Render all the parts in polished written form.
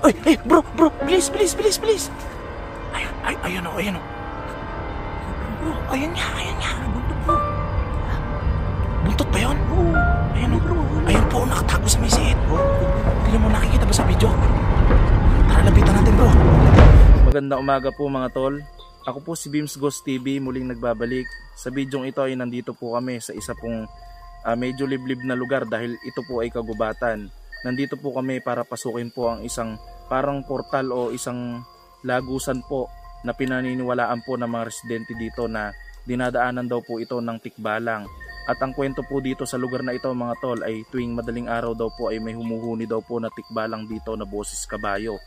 Ay, bro, please. Ayun o. Ayun nga. Buntot bro. Buntot ba yun? Ayun o. Ayun po, nakatago sa misiit. Tignan mo, nakikita ba sa video? Tara, lapitan natin bro. Magandang umaga po mga tol. Ako po si Beams Ghost TV, muling nagbabalik. Sa bidyong ito ay nandito po kami sa isa pong medyo liblib na lugar dahil ito po ay kagubatan. Nandito po kami para pasukin po ang isang parang portal o isang lagusan po na pinaniniwalaan po ng mga residente dito na dinadaanan daw po ito ng tikbalang. At ang kwento po dito sa lugar na ito mga tol ay tuwing madaling araw daw po ay may humuhuni daw po na tikbalang dito na boses kabayo.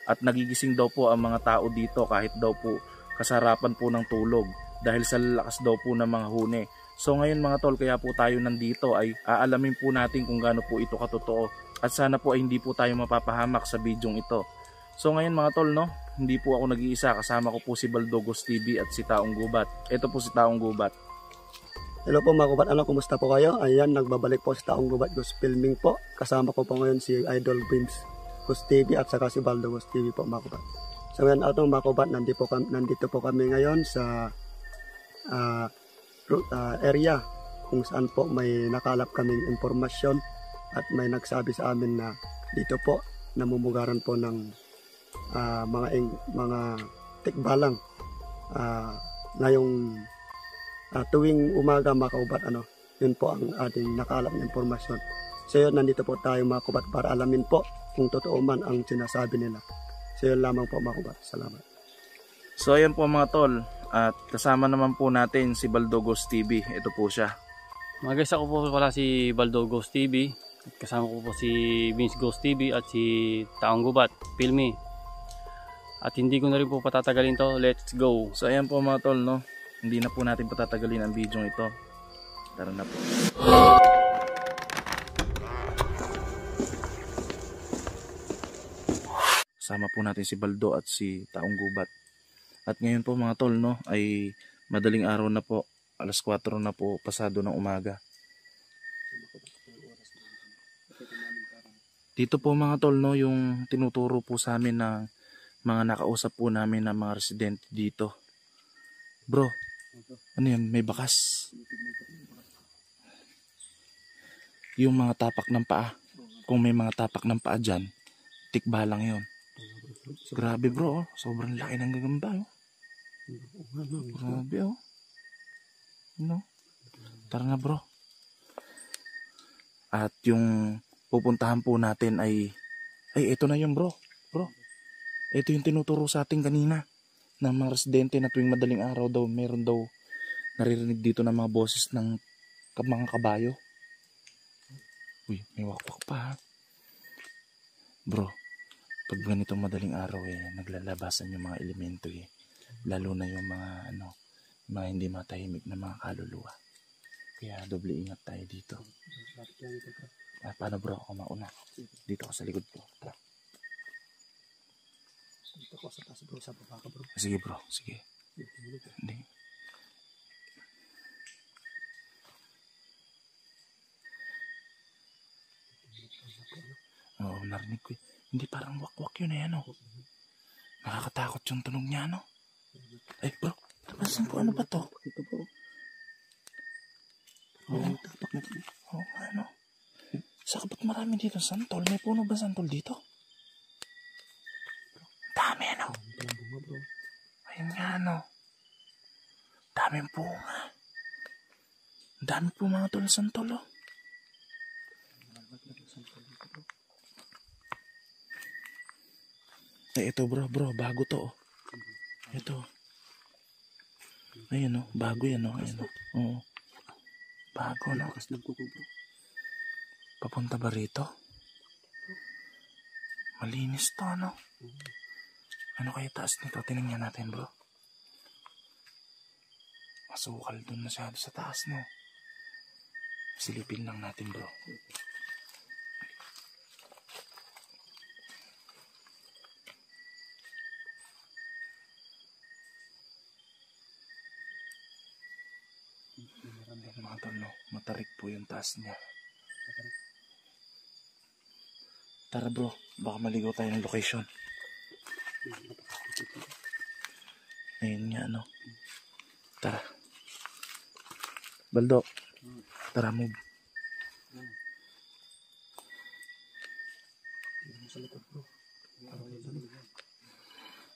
At nagigising daw po ang mga tao dito kahit daw po kasarapan po ng tulog dahil sa lakas daw po ng mga huni. So ngayon mga tol, kaya po tayo nandito ay aalamin po natin kung gaano po ito katotoo at sana po ay hindi po tayo mapapahamak sa bidyong ito. So ngayon mga tol, no, hindi po ako nag-iisa, kasama ko po si Baldo Ghost TV at si Taong Gubat. Ito po si Taong Gubat. Hello po mga kubat, kumusta po kayo? Ayan, nagbabalik po si Taong Gubat Ghost Filming po. Kasama ko po ngayon si Idol Beams Ghost TV at saka si Baldo Ghost TV po mga kubat. So ngayon mga kubat, nandito po kami ngayon sa area kung saan po may nakalap kaming impormasyon at may nagsabi sa amin na dito po namumugaran po ng mga tikbalang ngayong tuwing umaga mga kaubat, yun po ang ating nakalap na impormasyon. So yun, nandito po tayo mga kubat para alamin po kung totoo man ang sinasabi nila. So yun lamang po mga kubat. Salamat. So ayan po mga tol, at kasama naman po natin si Baldo Ghost TV. Ito po siya. Mga guys, ako po pala si Baldo Ghost TV. At kasama ko po si Beams Ghost TV at si Taong Gubat Filmi. At hindi ko na rin po patatagalin to. Let's go. So ayan po mga tol, no, hindi na po natin patatagalin ang video ito. Tara na po. Kasama po natin si Baldo at si Taong Gubat. At ngayon po mga tol, no, ay madaling araw na po. Alas 4 na po pasado ng umaga. Dito po mga tol, no, yung tinuturo po sa amin ng mga nakausap po namin ng mga residente dito. Bro, ano yan? May bakas. Yung mga tapak ng paa. Kung may mga tapak ng paa dyan, tikbalang yun. Grabe bro, sobrang laki ng gagamba. Grabe oh. No? Tara na bro. At yung pupuntahan po natin ay ito na yung bro. Ito yung tinuturo sa atin kanina ng mga residente na tuwing madaling araw daw meron daw naririnig dito ng mga boses ng mga kabayo. Uy, may wakwak pa ha. Bro, pag ganitong madaling araw naglalabasan yung mga elemento lalo na yung mga mga hindi matahimik na mga kaluluwa. Kaya doble ingat tayo dito. Paano bro, ako mauna? Dito ako sa likod ko. Tara. Dito ko sa taas bro, sa baba ka bro. Sige bro, sige. Hindi. Oo, narinig ko. Hindi, parang wakwak yun Nakakatakot yung tunog niya Ay bro, tapasan po, ano ba to? Ito bro. Tapak na to. Saka ba't marami dito santol? May puno ba santol dito? Dami Ayun nga daming bunga. Dami po mga tol santol ito bro, bago to Ito. Ayun bago yan Ayun Oo. Bago Papunta ba rito? Malinis to Ano kaya taas nito? Tinignan natin bro. Masukal dun masyado sa taas Silipin lang natin bro. Mga tol, matarik po yung taas niya. Tara bro, baka maligaw tayo ng location. Ayun nga ano. Tara. Baldo. Tara, move.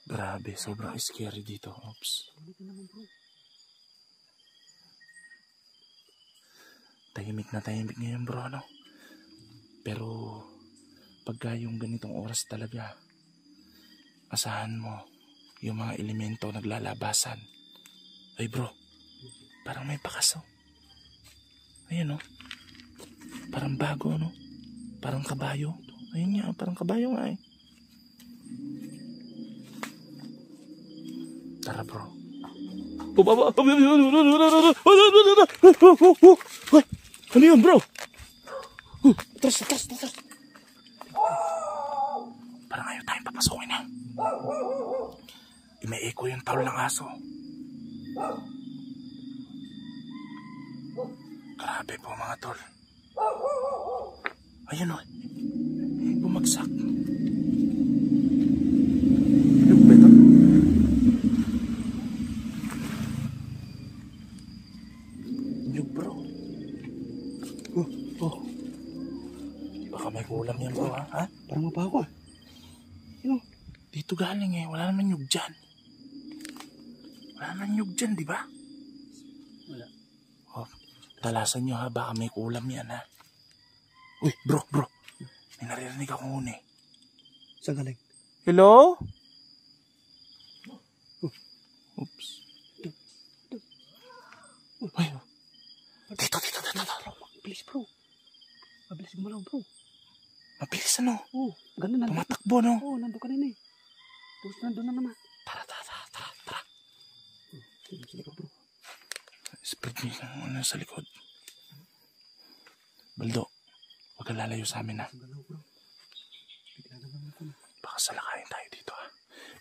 Grabe, sobrang scary dito. Oops. Tahimik na tahimik ngayon bro, ano? Pero pagka yung ganitong oras talaga, asahan mo yung mga elemento naglalabasan. Ay bro, parang may pakas oh. Ayun oh. Parang bago no? Parang kabayo. Ayun nga, parang kabayo nga eh. Tara bro. Ano yun bro? Atras. Parang ayaw tayong papasukin ha. May echo yung taol ng aso. Grabe po mga tol. Ayun o. Bumagsak. Ano ba ito? Nyug bro. Oh. Baka may kulam yan bro ha? Parang mabaho ah. Dito galing eh. Wala naman nyug dyan. Wala naman nyug dyan, di ba? Wala. Oh, talasan nyo ha. Baka may kulam yan ha. Uy, bro. May naririnig akong huni. Saan galing? Hello? Oops. Uy. Dito. Mabilis bro. Mabilis gumalaw bro. Mabilis ano? Oo, ganun na. Tumatakbo no? Oo, nandun ka na eh. Tapos nandun na naman. Tara. Sige ka bro. Spread nyo yung ano sa likod. Baldo, huwag ka lalayo sa amin ha. Galaw bro. Bigla naman ako. Baka salakayin tayo dito ha.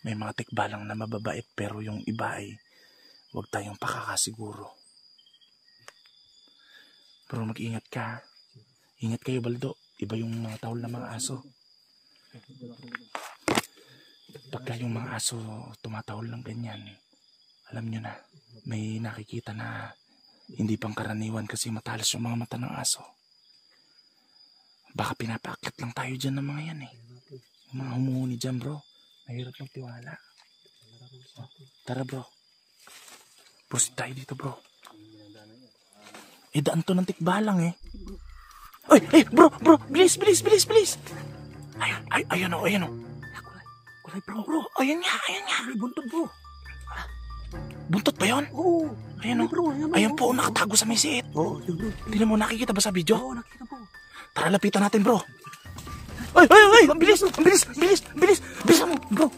May mga tikbalang na mababait pero yung iba ay huwag tayong pakakasiguro. Pero mag-ingat ka ha. Ingat kayo Baldo. Iba yung mga tahol na mga aso. Pagka yung mga aso tumatahol ng ganyan, alam nyo na, may nakikita na hindi pang karaniwan kasi matalas yung mga mata ng aso. Baka pinapaakyat lang tayo dyan ng mga yan eh. Yung mga humuhuni dyan bro, mahirap magtiwala. Tara bro. Proceed tayo dito bro. Daan to ng tikbalang eh. Ay, bro, bilis. Ayun o. Kulay bro. Ayun nga. May buntot bro. Buntot ba yun? Oo. Ayun o. Ayun po, nakatago sa may siit. Oo, yun bro. Tingnan mo, nakikita ba sa video? Oo, nakita bro. Tara, lapitan natin bro. Ay, ang bilis. Bilisan mo, bro.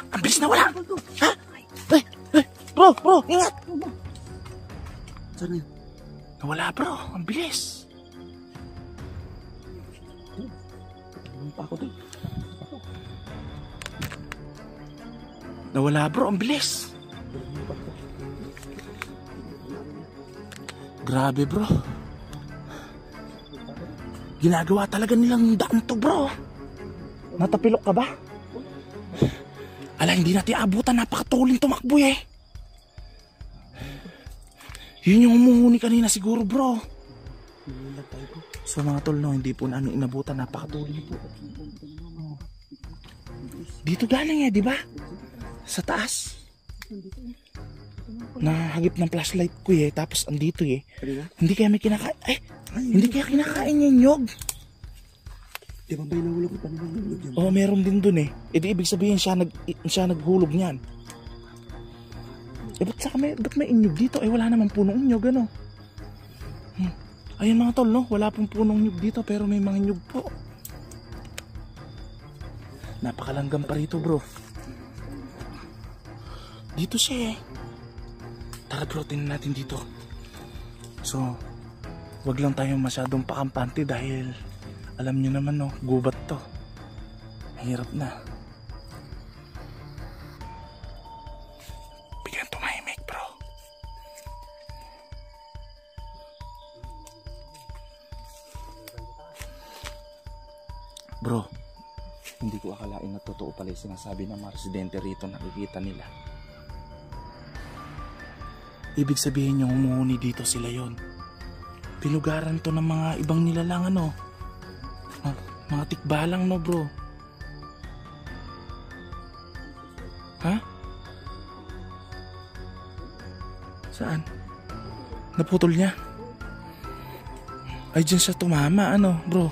Ang bilis na wala. Ha? Ay, bro, ingat. Saan na yun? Nawala bro, ang bilis. Ano pa ako dun? Nawala bro, ang bilis. Grabe bro. Ginagawa talaga nilang daan to bro. Natapilok ka ba? Ala, hindi natin abutan. Napakatuling tumakbo eh. Yun yung humuhuni kanina siguro bro. So mga tol no, hindi po namin inabutan. Napakatuling po. Dito galing eh, di ba? Sa taas. Nahagip ng flashlight ko eh. Tapos andito eh. Hindi kaya may kinakain. Hindi kaya kinakain yung nyog. Di ba may nahulog pa naman ng nyog yan? Oo, meron din dun eh. E di ibig sabihin siya naghulog niyan. Ba't may inyog dito? Wala naman punong inyog ano. Ayun mga tol no, wala pong punong nyug dito pero may mga nyug po. Napakalanggam pa rito bro. Dito siya eh. Tara bro, tingnan natin dito. So, wag lang tayong masyadong pakampante dahil alam nyo naman no, gubat to. Mahirap na. Bigyan tumahimik bro. Bro, ko akalain na totoo pala yung sinasabi ng mga residente rito, nakikita nila. Ibig sabihin yung humuhuni dito sila yon. Pinugaran to ng mga ibang nilalang ano. Mga tikbalang no bro. Ha? Saan? Naputol niya? Ay dyan siya tumama ano bro.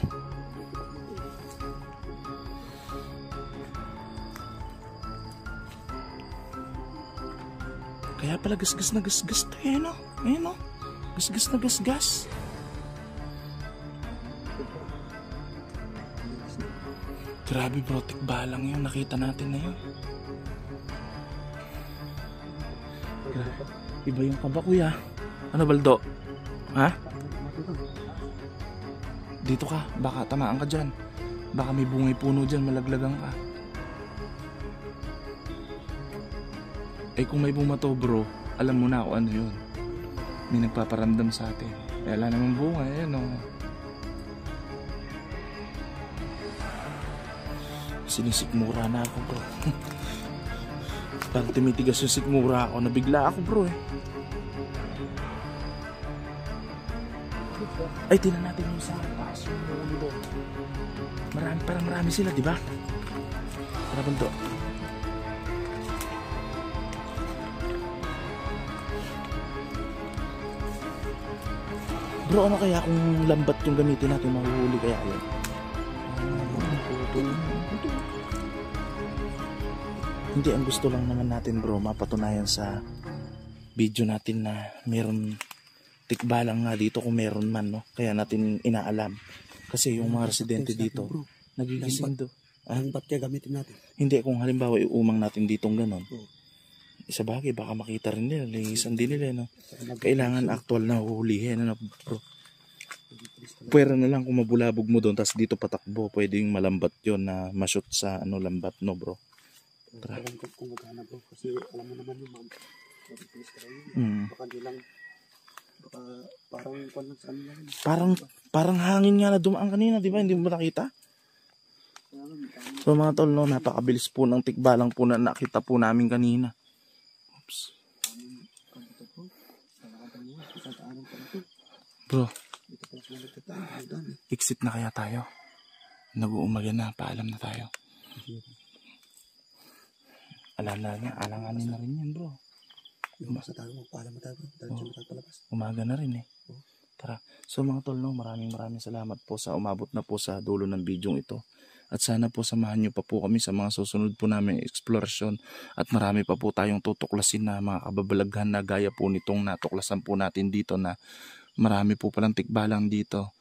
Kaya pala gasgas na gasgas to eh, no? Ayun, no? Gasgas na gasgas. Grabe bro, tikbalang yun. Nakita natin na yun. Iba yung kaba kuya. Ano Baldo? Ha? Dito ka, baka tamaan ka dyan. Baka may bungay puno dyan, malaglagang ka. Eh kung may bumato bro, alam mo na kung ano yun. May nagpaparamdam sa atin. Eh wala namang bunga, ayan o. Sinisikmura na ako bro. Parang tumitigas yung sikmura ako, nabigla ako bro eh. Ay tingnan natin yung sa taas yung ulo doon. Parang marami sila diba? Para Baldo. Bro, ano kaya kung lambat yung gamitin natin, mahuhuli kaya yun? Hindi, ang gusto lang naman natin bro, mapatunayan sa video natin na meron tikbalang nga dito kung meron man, no? Kaya natin inaalam. Kasi yung mga residente dito, nagigising do. Lambat kaya gamitin natin. Hindi, kung halimbawa iumang natin ditong ganon. Isa bagay, baka makita rin nila, lingisan din nila, no? Kailangan actual na huhulihin, ano, bro? Pwera na lang kung mabulabog mo doon, tapos dito patakbo, pwedeng malambat yon na ma-shoot sa ano, lambat, no, bro? Tara. Kung magana bro, kasi alam mo naman yung ma'am. Baka di lang, baka parang kwan lang sa kanila. Parang hangin nga na dumaan kanina, di ba? Hindi mo nakita? So mga tol, no, napakabilis po ng tikbalang po na nakita po namin kanina. Oops. Bro, exit na kaya tayo? Nag-uumaga na, paalam na tayo. Alanganin na rin yan bro. Lumabas na tayo, paalam na tayo bro. Dahil siya matagpalabas. Umaga na rin eh. Tara. So mga tol, no, maraming salamat po sa umabot na po sa dulo ng video ito. At sana po samahan nyo pa po kami sa mga susunod po namin eksplorasyon. At marami pa po tayong tutuklasin na mga kababalaghan na gaya po nitong natuklasan po natin dito na marami po palang tikbalang dito.